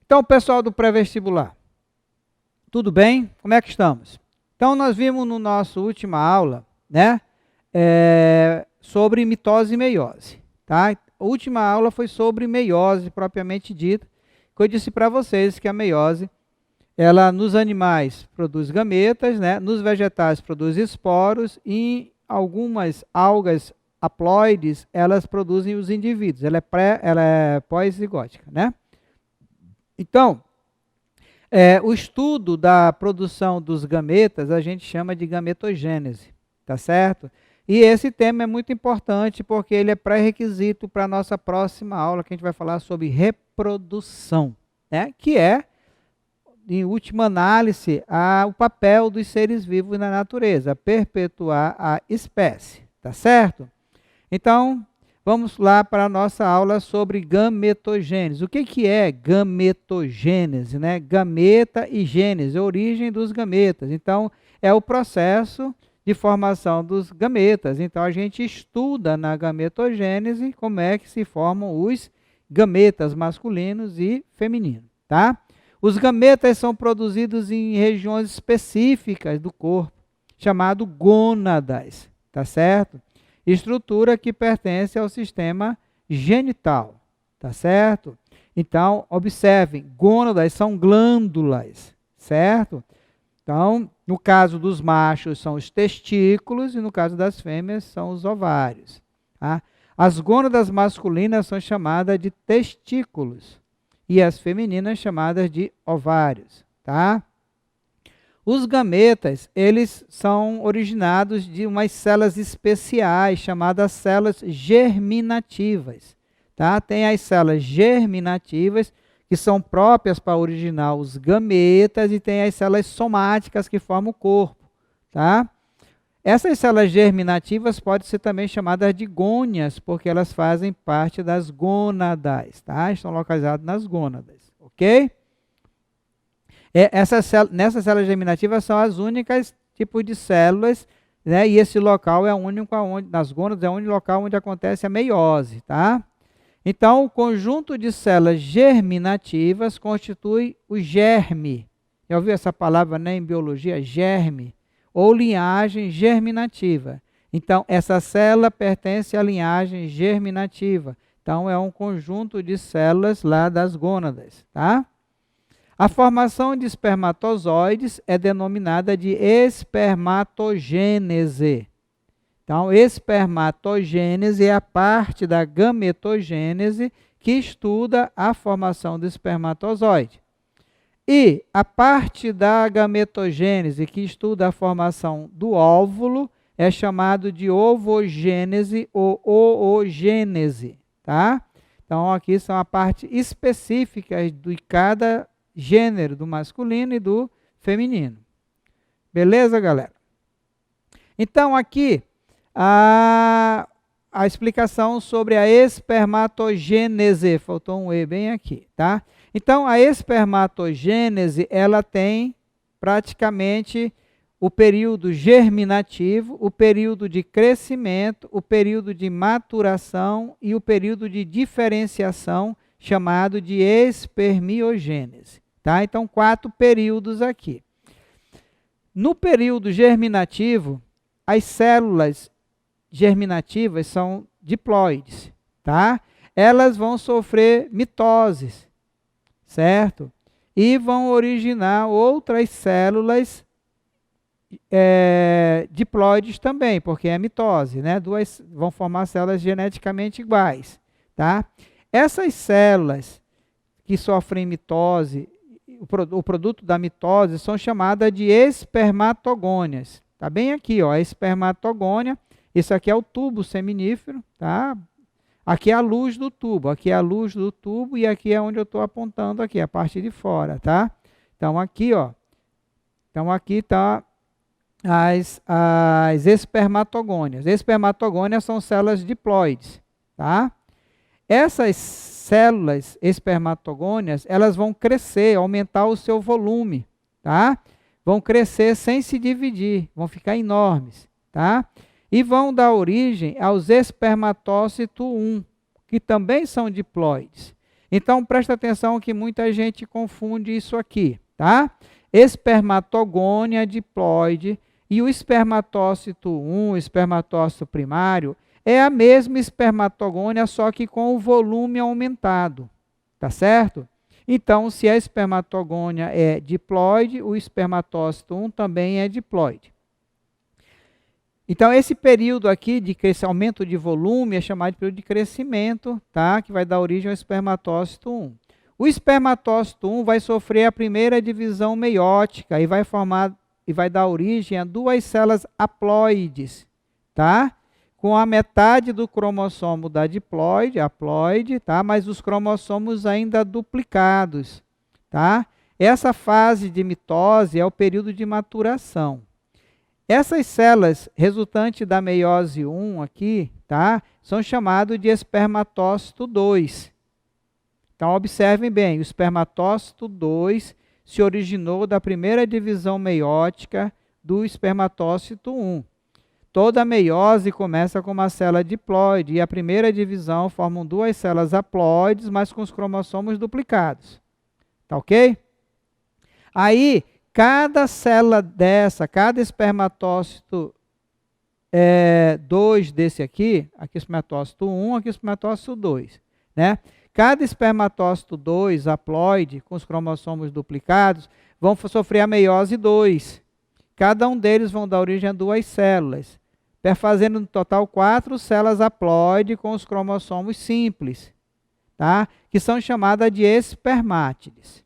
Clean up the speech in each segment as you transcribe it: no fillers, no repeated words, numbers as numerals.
Então, pessoal do pré-vestibular, tudo bem? Como é que estamos? Então, nós vimos no nosso última aula, né, sobre mitose e meiose, tá? A última aula foi sobre meiose, propriamente dita, que eu disse para vocês que a meiose, ela nos animais produz gametas, né, nos vegetais produz esporos e em algumas algas haploides, elas produzem os indivíduos, ela é pós-zigótica, né? Então, o estudo da produção dos gametas a gente chama de gametogênese, tá certo? E esse tema é muito importante porque ele é pré-requisito para a nossa próxima aula, que a gente vai falar sobre reprodução, né? Que é, em última análise, o papel dos seres vivos na natureza, perpetuar a espécie, tá certo? Então, vamos lá para a nossa aula sobre gametogênese. O que é gametogênese, né? Gameta e gênese, origem dos gametas. Então, é o processo de formação dos gametas. Então, a gente estuda na gametogênese como é que se formam os gametas masculinos e femininos, tá? Os gametas são produzidos em regiões específicas do corpo, chamado gônadas, tá certo? Estrutura que pertence ao sistema genital, tá certo? Então, observem, gônadas são glândulas, certo? Então, no caso dos machos são os testículos e no caso das fêmeas são os ovários, tá? As gônadas masculinas são chamadas de testículos e as femininas chamadas de ovários, tá? Os gametas, eles são originados de umas células especiais, chamadas células germinativas, tá? Tem as células germinativas, que são próprias para originar os gametas, e tem as células somáticas que formam o corpo, tá? Essas células germinativas podem ser também chamadas de gônias, porque elas fazem parte das gônadas, tá? Estão localizadas nas gônadas, ok? Nessas células germinativas são as únicas tipos de células, né? E esse local é o único nas gônadas é o único local onde acontece a meiose, tá? Então, o conjunto de células germinativas constitui o germe. Já ouviu essa palavra, né, em biologia? Germe, ou linhagem germinativa. Então, essa célula pertence à linhagem germinativa. Então, é um conjunto de células lá das gônadas, tá? A formação de espermatozoides é denominada de espermatogênese. Então, espermatogênese é a parte da gametogênese que estuda a formação do espermatozoide. E a parte da gametogênese que estuda a formação do óvulo é chamado de ovogênese ou oogênese, tá? Então, aqui são a parte específica de cada gênero, do masculino e do feminino. Beleza, galera? Então, aqui, a explicação sobre a espermatogênese. Faltou um E bem aqui, tá? Então, a espermatogênese, ela tem praticamente o período germinativo, o período de crescimento, o período de maturação e o período de diferenciação, chamado de espermiogênese. Tá? Então, 4 períodos aqui. No período germinativo, as células germinativas são diploides, tá? Elas vão sofrer mitoses, certo? E vão originar outras células diploides também, porque é mitose, né? Duas vão formar células geneticamente iguais, tá? Essas células que sofrem mitose, o produto da mitose, são chamadas de espermatogônias. Está bem aqui, ó, a espermatogônia. Isso aqui é o tubo seminífero, tá? Aqui é a luz do tubo, aqui é a luz do tubo e aqui é onde eu estou apontando aqui, a parte de fora, tá? Então aqui, ó, então aqui está as espermatogônias. Espermatogônias são células diploides, tá? Essas células espermatogônias, elas vão crescer, aumentar o seu volume, tá? Vão crescer sem se dividir, vão ficar enormes, tá? e vão dar origem aos espermatócitos 1, que também são diploides. Então, presta atenção que muita gente confunde isso aqui, tá? Espermatogônia diploide e o espermatócito 1, o espermatócito primário, é a mesma espermatogônia, só que com o volume aumentado, tá certo? Então, se a espermatogônia é diploide, o espermatócito 1 também é diploide. Então, esse período aqui de aumento de volume é chamado de período de crescimento, tá? Que vai dar origem ao espermatócito 1. O espermatócito 1 vai sofrer a primeira divisão meiótica e vai dar origem a duas células haploides, tá? Com a metade do cromossomo da diploide, haploide, tá? Mas os cromossomos ainda duplicados, tá? Essa fase de mitose é o período de maturação. Essas células resultantes da meiose 1 aqui, tá? São chamadas de espermatócito 2. Então, observem bem, o espermatócito 2 se originou da primeira divisão meiótica do espermatócito 1. Toda meiose começa com uma célula diploide e a primeira divisão formam duas células haploides, mas com os cromossomos duplicados. Tá ok? Aí, cada célula dessa, cada espermatócito 2 desse aqui o espermatócito 1, aqui o espermatócito 2, né? Cada espermatócito 2 haploide, com os cromossomos duplicados, vão sofrer a meiose 2. Cada um deles vão dar origem a duas células, perfazendo no total 4 células haploide com os cromossomos simples, tá? Que são chamadas de espermátides.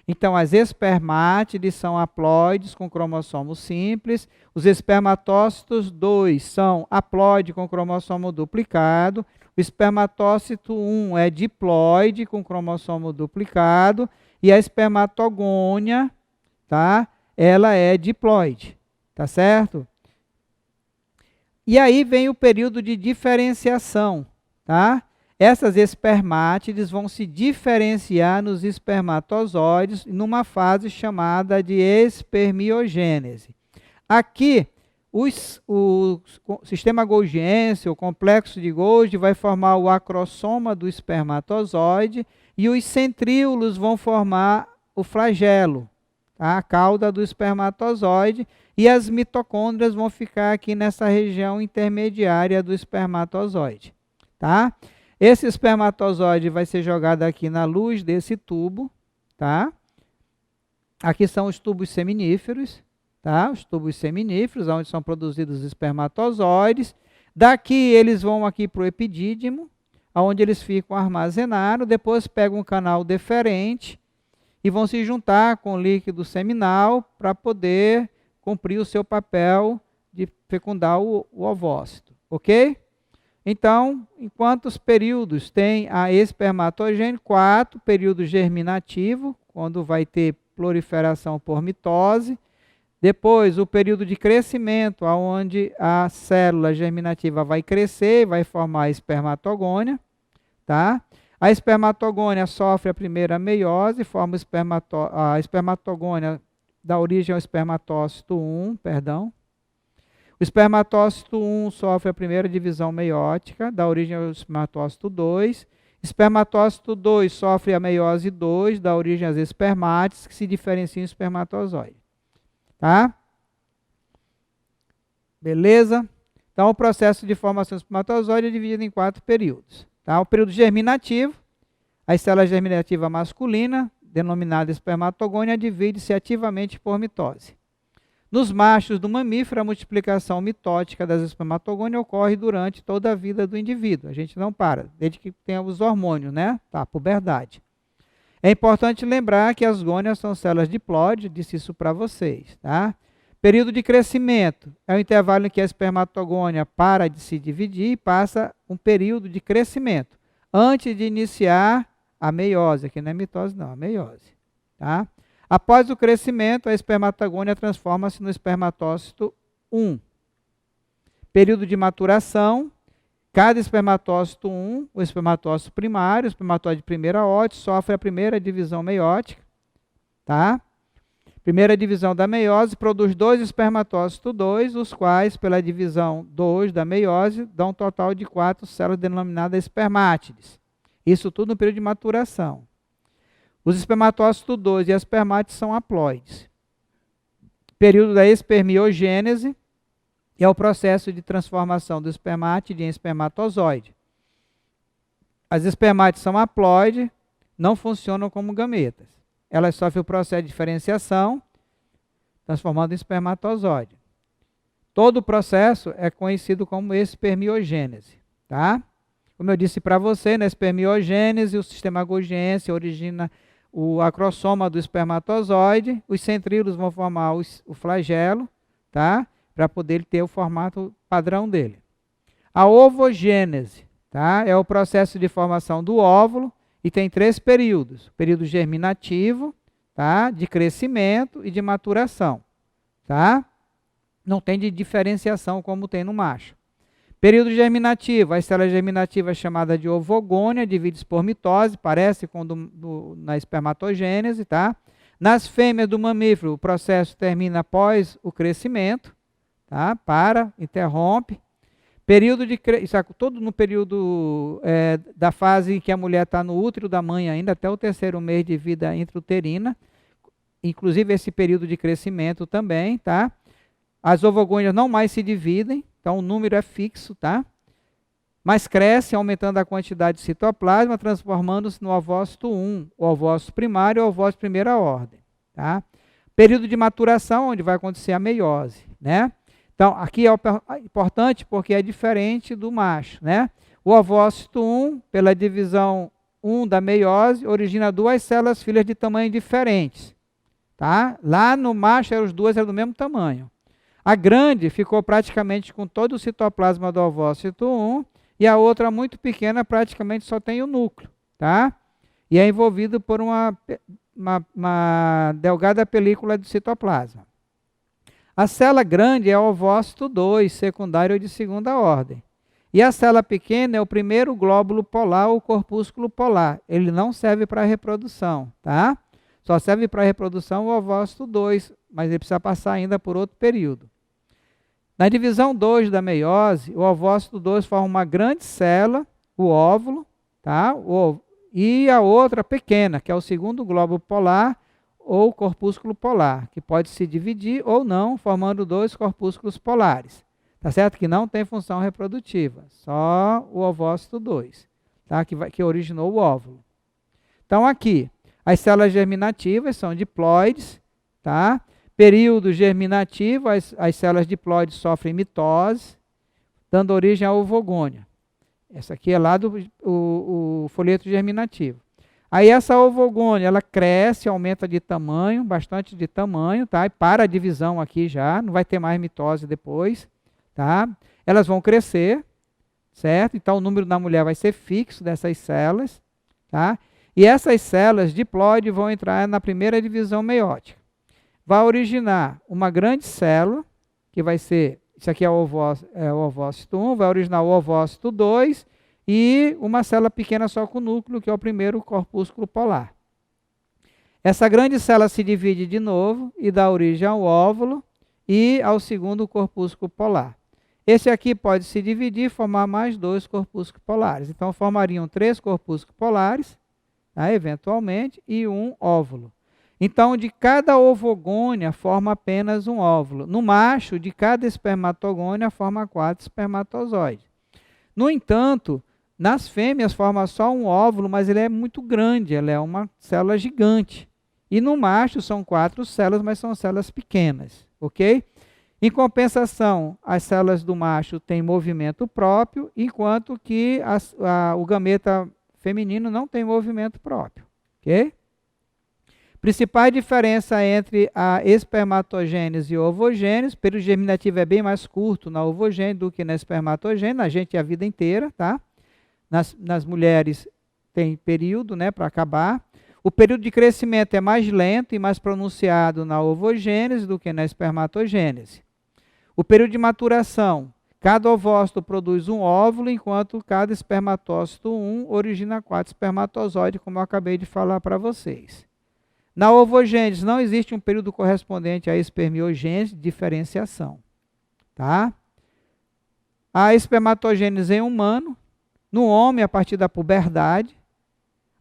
Então, as espermátides são haploides com cromossomo simples, os espermatócitos 2 são haploide com cromossomo duplicado, o espermatócito 1 é diploide com cromossomo duplicado e a espermatogônia, tá? Ela é diploide, tá certo? E aí vem o período de diferenciação, tá? Essas espermátides vão se diferenciar nos espermatozoides numa fase chamada de espermiogênese. Aqui, o sistema golgiense, o complexo de Golgi, vai formar o acrossoma do espermatozoide e os centríolos vão formar o flagelo, tá? A cauda do espermatozoide, e as mitocôndrias vão ficar aqui nessa região intermediária do espermatozoide, tá? Esse espermatozoide vai ser jogado aqui na luz desse tubo, tá? Aqui são os tubos seminíferos, tá? Os tubos seminíferos, onde são produzidos os espermatozoides. Daqui eles vão aqui para o epidídimo, onde eles ficam armazenados, depois pegam um canal deferente e vão se juntar com o líquido seminal para poder cumprir o seu papel de fecundar o ovócito, ok? Então, em quantos períodos tem a espermatogênese? 4, período germinativo, quando vai ter proliferação por mitose. Depois, o período de crescimento, onde a célula germinativa vai crescer, vai formar a espermatogônia, tá? A espermatogônia sofre a primeira meiose, forma a espermatogônia dá origem ao espermatócito 1, perdão. O espermatócito 1 sofre a primeira divisão meiótica, dá origem ao espermatócito 2. Espermatócito 2 sofre a meiose 2, dá origem às espermátides, que se diferenciam em espermatozoide. Tá? Beleza? Então, o processo de formação do espermatozoide é dividido em 4 períodos. Tá? O período germinativo, a célula germinativa masculina, denominada espermatogônia, divide-se ativamente por mitose. Nos machos do mamífero, a multiplicação mitótica das espermatogônias ocorre durante toda a vida do indivíduo. A gente não para, desde que tenha os hormônios, né? Tá, puberdade. É importante lembrar que as gônias são células diploides, disse isso para vocês, tá? Período de crescimento é o intervalo em que a espermatogônia para de se dividir e passa um período de crescimento, antes de iniciar a meiose. Aqui não é mitose não, a meiose, tá? Após o crescimento, a espermatogônia transforma-se no espermatócito 1. Período de maturação, cada espermatócito 1, o espermatócito primário, o espermatóide de primeira ordem, sofre a primeira divisão meiótica, tá? Primeira divisão da meiose produz 2 espermatócitos 2, os quais, pela divisão 2 da meiose, dão um total de 4 células denominadas espermátides. Isso tudo no período de maturação. Os espermatócitos 2 e as espermátides são haploides. Período da espermiogênese é o processo de transformação do espermátide em espermatozoide. As espermátides são haploides, não funcionam como gametas. Elas sofrem o processo de diferenciação, transformando em espermatozoide. Todo o processo é conhecido como espermiogênese, tá? Como eu disse para você, na espermiogênese, o sistema Golgi origina o acrossoma do espermatozoide, os centríolos vão formar o flagelo, tá? Para poder ter o formato padrão dele. A ovogênese, tá? É o processo de formação do óvulo, e tem 3 períodos: período germinativo, tá? De crescimento e de maturação, tá? Não tem de diferenciação como tem no macho. Período germinativo, a célula germinativa é chamada de ovogônia, divide-se por mitose, parece com na espermatogênese, tá? Nas fêmeas do mamífero, o processo termina após o crescimento, tá? Interrompe. Período de isso é todo no período da fase em que a mulher está no útero da mãe ainda, até o 3º mês de vida intrauterina, inclusive esse período de crescimento também, tá? As ovogônias não mais se dividem, então o número é fixo, tá? Mas cresce, aumentando a quantidade de citoplasma, transformando-se no ovócito 1, o ovócito primário ou ovócito de primeira ordem, tá? Período de maturação, onde vai acontecer a meiose, né? Então, aqui é importante porque é diferente do macho, né? O ovócito 1, pela divisão 1 da meiose, origina 2 células filhas de tamanho diferentes, tá? Lá no macho, as 2 eram do mesmo tamanho. A grande ficou praticamente com todo o citoplasma do ovócito 1 e a outra muito pequena praticamente só tem o núcleo, tá? E é envolvido por uma delgada película de citoplasma. A célula grande é o ovócito 2, secundário de segunda ordem. E a célula pequena é o primeiro glóbulo polar ou corpúsculo polar. Ele não serve para reprodução, tá? Só serve para reprodução o ovócito 2, mas ele precisa passar ainda por outro período. Na divisão 2 da meiose, o ovócito 2 forma uma grande célula, o óvulo, tá? E a outra pequena, que é o segundo glóbulo polar, ou corpúsculo polar, que pode se dividir ou não, formando 2 corpúsculos polares. Tá certo? Que não tem função reprodutiva, só o ovócito 2, tá? Que originou o óvulo. Então aqui, as células germinativas são diploides, tá? Período germinativo, as células diploides sofrem mitose, dando origem à ovogônia. Essa aqui é lá o folheto germinativo. Aí essa ovogônia, ela cresce, aumenta de tamanho, bastante de tamanho, tá? E para a divisão aqui já, não vai ter mais mitose depois, tá? Elas vão crescer, certo? Então o número da mulher vai ser fixo dessas células, tá? E essas células diploides vão entrar na primeira divisão meiótica. Vai originar uma grande célula, que vai ser, isso aqui é o ovócito 1, vai originar o ovócito 2, e uma célula pequena só com núcleo, que é o primeiro corpúsculo polar. Essa grande célula se divide de novo e dá origem ao óvulo e ao segundo corpúsculo polar. Esse aqui pode se dividir e formar mais 2 corpúsculos polares. Então, formariam 3 corpúsculos polares, tá, eventualmente, e um óvulo. Então, de cada ovogônia forma apenas um óvulo. No macho, de cada espermatogônia forma 4 espermatozoides. No entanto, nas fêmeas forma só um óvulo, mas ele é muito grande, ela é uma célula gigante. E no macho são 4 células, mas são células pequenas, ok? Em compensação, as células do macho têm movimento próprio, enquanto que o gameta feminino não tem movimento próprio, ok? Principal diferença entre a espermatogênese e a ovogênese: o período germinativo é bem mais curto na ovogênese do que na espermatogênese, na gente é a vida inteira, tá? Nas mulheres tem período, né, para acabar. O período de crescimento é mais lento e mais pronunciado na ovogênese do que na espermatogênese. O período de maturação: cada ovócito produz um óvulo, enquanto cada espermatócito origina 4 espermatozoides, como eu acabei de falar para vocês. Na ovogênese não existe um período correspondente à espermiogênese, diferenciação. Tá? A espermatogênese em humano, no homem a partir da puberdade.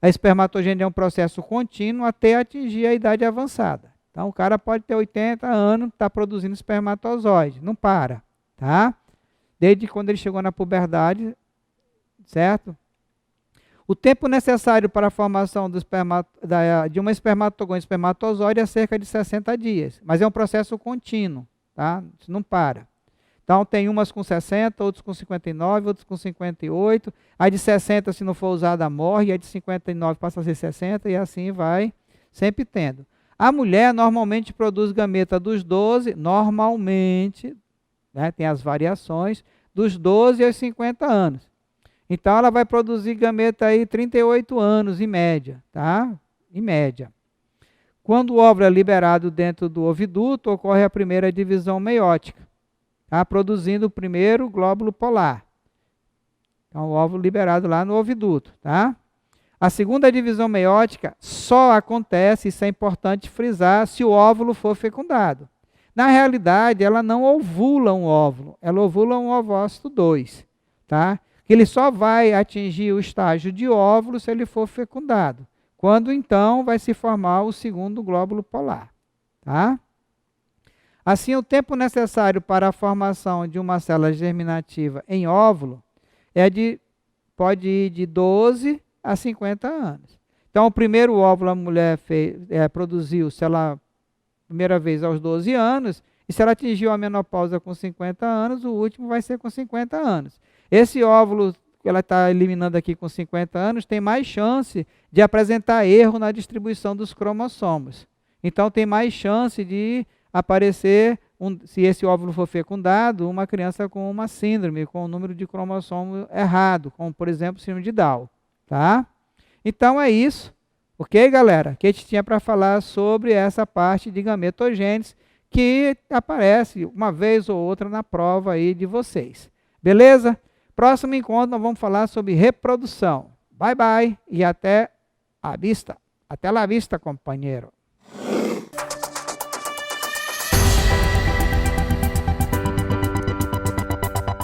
A espermatogênese é um processo contínuo até atingir a idade avançada. Então o cara pode ter 80 anos, está produzindo espermatozoide, não para. Tá? Desde quando ele chegou na puberdade, certo? O tempo necessário para a formação de uma espermatozoide é cerca de 60 dias, mas é um processo contínuo, tá? Isso não para. Então tem umas com 60, outros com 59, outros com 58, a de 60 se não for usada morre, a de 59 passa a ser 60 e assim vai, sempre tendo. A mulher normalmente produz gameta dos 12, normalmente, né, tem as variações, dos 12 aos 50 anos. Então ela vai produzir gameta aí 38 anos em média, tá? Em média. Quando o óvulo é liberado dentro do oviduto, ocorre a primeira divisão meiótica, tá? Produzindo o primeiro glóbulo polar. Então o óvulo liberado lá no oviduto, tá? A segunda divisão meiótica só acontece, isso é importante frisar, se o óvulo for fecundado. Na realidade, ela não ovula um óvulo, ela ovula um ovócito 2, tá? Ele só vai atingir o estágio de óvulo se ele for fecundado, quando então vai se formar o segundo glóbulo polar. Tá? Assim, o tempo necessário para a formação de uma célula germinativa em óvulo pode ir de 12 a 50 anos. Então, o primeiro óvulo a mulher produziu, se ela, primeira vez aos 12 anos, e se ela atingiu a menopausa com 50 anos, o último vai ser com 50 anos. Esse óvulo que ela está eliminando aqui com 50 anos tem mais chance de apresentar erro na distribuição dos cromossomos. Então tem mais chance de aparecer, se esse óvulo for fecundado, uma criança com uma síndrome, com o número de cromossomos errado, como por exemplo síndrome de Down. Tá? Então é isso, ok, galera? Que a gente tinha para falar sobre essa parte de gametogênese que aparece uma vez ou outra na prova aí de vocês. Beleza? Próximo encontro nós vamos falar sobre reprodução. Bye, bye e até a vista. Até la vista, companheiro.